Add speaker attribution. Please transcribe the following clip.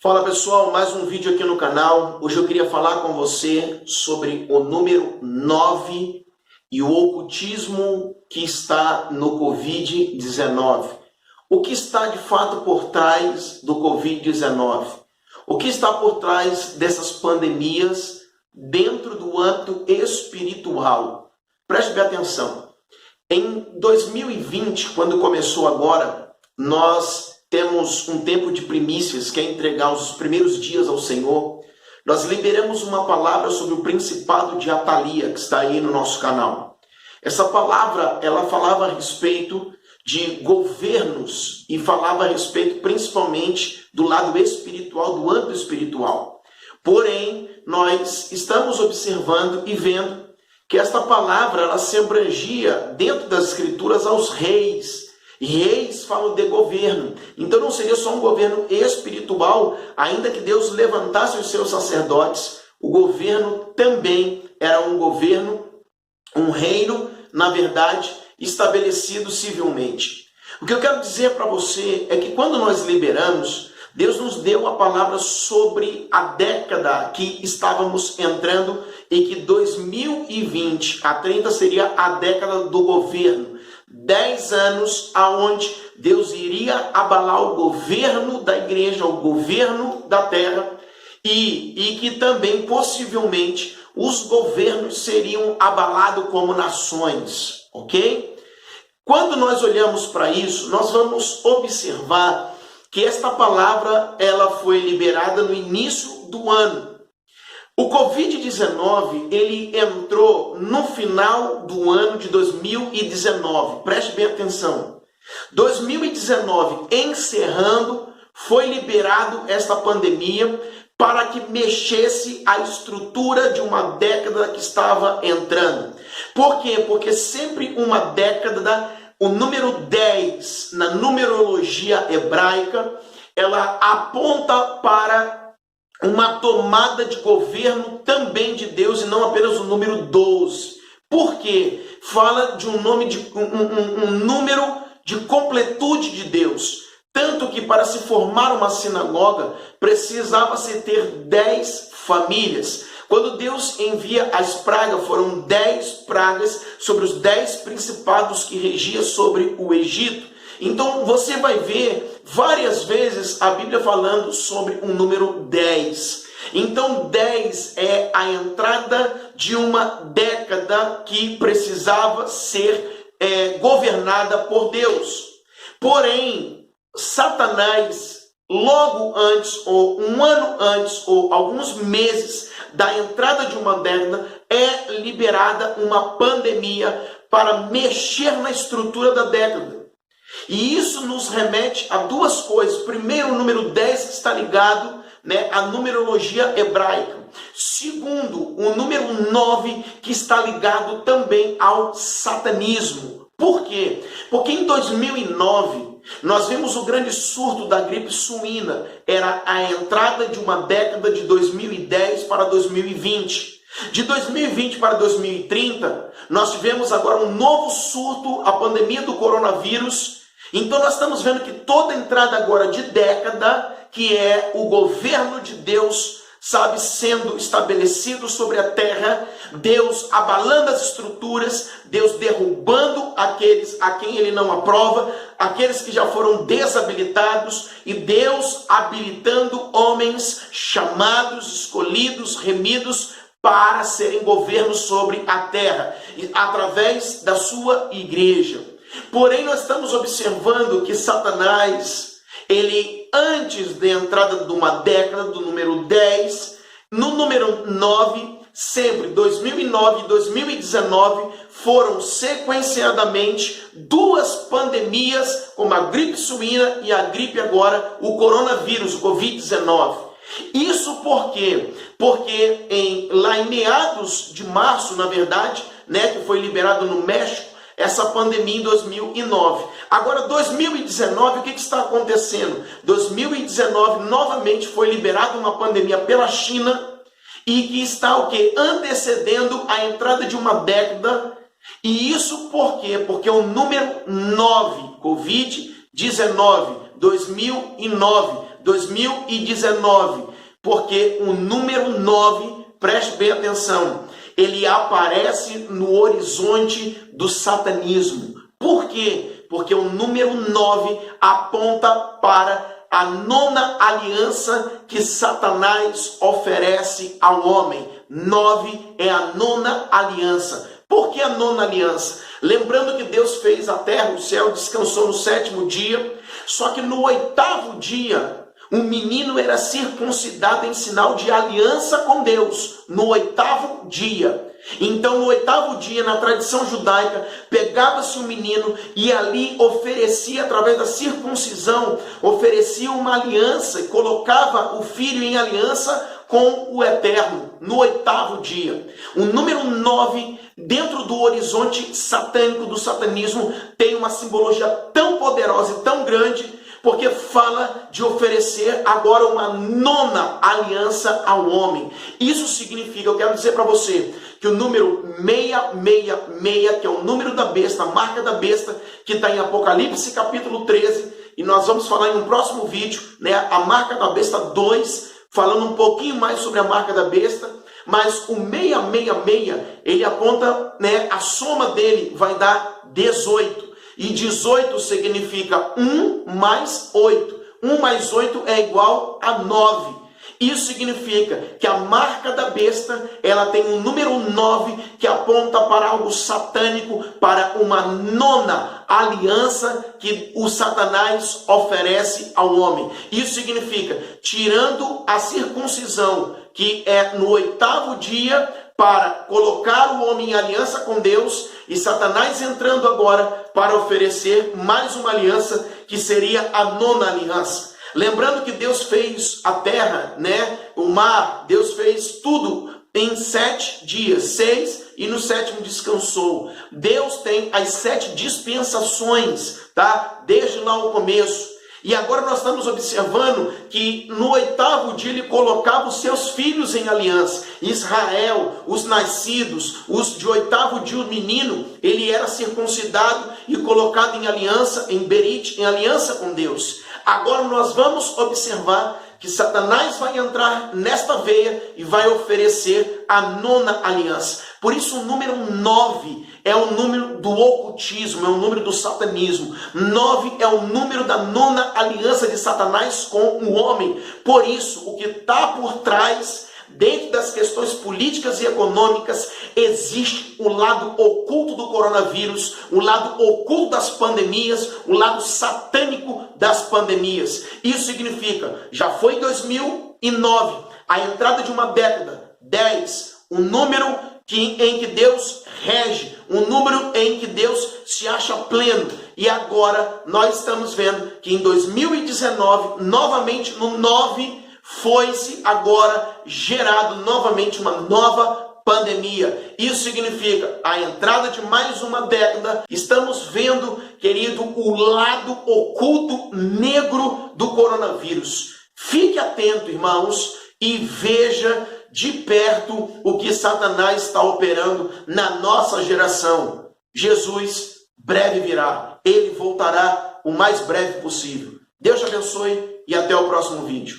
Speaker 1: Fala pessoal, mais um vídeo aqui no canal. Hoje eu queria falar com você sobre o número 9 e o ocultismo que está no Covid-19. O que está de fato por trás do Covid-19? O que está por trás dessas pandemias dentro do âmbito espiritual? Preste bem atenção. Em 2020, quando começou agora, nós temos um tempo de primícias, que é entregar os primeiros dias ao Senhor. Nós liberamos uma palavra sobre o principado de Atalia, que está aí no nosso canal. Essa palavra, ela falava a respeito de governos e falava a respeito principalmente do lado espiritual, do âmbito espiritual. Porém, nós estamos observando e vendo que esta palavra, ela se abrangia dentro das escrituras aos reis. E reis falam de governo. Então não seria só um governo espiritual, ainda que Deus levantasse os seus sacerdotes. O governo também era um governo, um reino, na verdade, estabelecido civilmente. O que eu quero dizer para você é que quando nós liberamos, Deus nos deu a palavra sobre a década que estávamos entrando e que 2020 a 30 seria a década do governo. 10 anos aonde Deus iria abalar o governo da igreja, o governo da terra, e que também possivelmente os governos seriam abalados como nações, ok? Quando nós olhamos para isso, nós vamos observar que esta palavra ela foi liberada no início do ano. O Covid-19, ele entrou no final do ano de 2019. Preste bem atenção. 2019, encerrando, foi liberado esta pandemia para que mexesse a estrutura de uma década que estava entrando. Por quê? Porque sempre uma década, o número 10 na numerologia hebraica, ela aponta para uma tomada de governo também de Deus e não apenas o número 12. Por quê? Fala de um número de completude de Deus. Tanto que para se formar uma sinagoga, precisava-se ter 10 famílias. Quando Deus envia as pragas, foram 10 pragas sobre os 10 principados que regia sobre o Egito. Então você vai ver várias vezes a Bíblia falando sobre um número 10. Então 10 é a entrada de uma década que precisava ser governada por Deus. Porém, Satanás, logo antes, ou um ano antes, ou alguns meses da entrada de uma década, é liberada uma pandemia para mexer na estrutura da década. E isso nos remete a duas coisas. Primeiro, o número 10 que está ligado, à numerologia hebraica. Segundo, o número 9 que está ligado também ao satanismo. Por quê? Porque em 2009 nós vimos o grande surto da gripe suína. Era a entrada de uma década de 2010 para 2020. De 2020 para 2030, nós tivemos agora um novo surto, a pandemia do coronavírus. Então nós estamos vendo que toda entrada agora de década, que é o governo de Deus, sendo estabelecido sobre a terra, Deus abalando as estruturas, Deus derrubando aqueles a quem ele não aprova, aqueles que já foram desabilitados, e Deus habilitando homens chamados, escolhidos, remidos, para serem governos sobre a terra, através da sua igreja. Porém, nós estamos observando que Satanás, ele, antes da entrada de uma década, do número 10, no número 9, sempre 2009 e 2019, foram sequenciadamente duas pandemias, como a gripe suína e a gripe agora, o coronavírus, o Covid-19. Isso por quê? Porque lá em meados de março, na verdade, que foi liberado no México, essa pandemia em 2009. Agora, 2019, o que está acontecendo? 2019, novamente, foi liberada uma pandemia pela China e que está o quê? Antecedendo a entrada de uma década. E isso por quê? Porque o número 9, Covid-19, 2009, 2019, porque o número 9, preste bem atenção, ele aparece no horizonte do satanismo. Por quê? Porque o número 9 aponta para a nona aliança que Satanás oferece ao homem. 9 é a nona aliança. Por que a nona aliança? Lembrando que Deus fez a terra, o céu, descansou no 7º dia, só que no 8º dia, um menino era circuncidado em sinal de aliança com Deus, no 8º dia. Então, no 8º dia, na tradição judaica, pegava-se um menino e ali oferecia, através da circuncisão, oferecia uma aliança e colocava o filho em aliança com o Eterno, no 8º dia. O número 9, dentro do horizonte satânico, do satanismo, tem uma simbologia tão poderosa e tão grande, porque fala de oferecer agora uma nona aliança ao homem. Isso significa, eu quero dizer para você, que o número 666, que é o número da besta, a marca da besta, que está em Apocalipse capítulo 13, e nós vamos falar em um próximo vídeo, né, a marca da besta 2, falando um pouquinho mais sobre a marca da besta, mas o 666, ele aponta, né, a soma dele vai dar 18. E 18 significa 1 mais 8. 1 mais 8 é igual a 9. Isso significa que a marca da besta, ela tem um número 9 que aponta para algo satânico, para uma nona aliança que o Satanás oferece ao homem. Isso significa, tirando a circuncisão, que é no 8º dia, para colocar o homem em aliança com Deus, e Satanás entrando agora para oferecer mais uma aliança, que seria a nona aliança. Lembrando que Deus fez a terra, né, o mar, Deus fez tudo em 7 dias, 6, e no 7º descansou. Deus tem as 7 dispensações, tá? Desde lá o começo. E agora nós estamos observando que no 8º dia ele colocava os seus filhos em aliança. Israel, os nascidos, os de 8º dia, o menino, ele era circuncidado e colocado em aliança, em Berit, em aliança com Deus. Agora nós vamos observar que Satanás vai entrar nesta veia e vai oferecer a nona aliança. Por isso o número 9 é o número do ocultismo, é o número do satanismo. 9 é o número da nona aliança de Satanás com o homem. Por isso, o que está por trás, dentro das questões políticas e econômicas, existe o lado oculto do coronavírus, o lado oculto das pandemias, o lado satânico das pandemias. Isso significa, já foi 2009, a entrada de uma década, 10, um número em que Deus rege, um número em que Deus se acha pleno. E agora nós estamos vendo que em 2019, novamente no 9, foi-se agora gerado novamente uma nova pandemia. Isso significa a entrada de mais uma década. Estamos vendo, querido, o lado oculto negro do coronavírus. Fique atento, irmãos, e veja de perto o que Satanás está operando na nossa geração. Jesus breve virá. Ele voltará o mais breve possível. Deus te abençoe e até o próximo vídeo.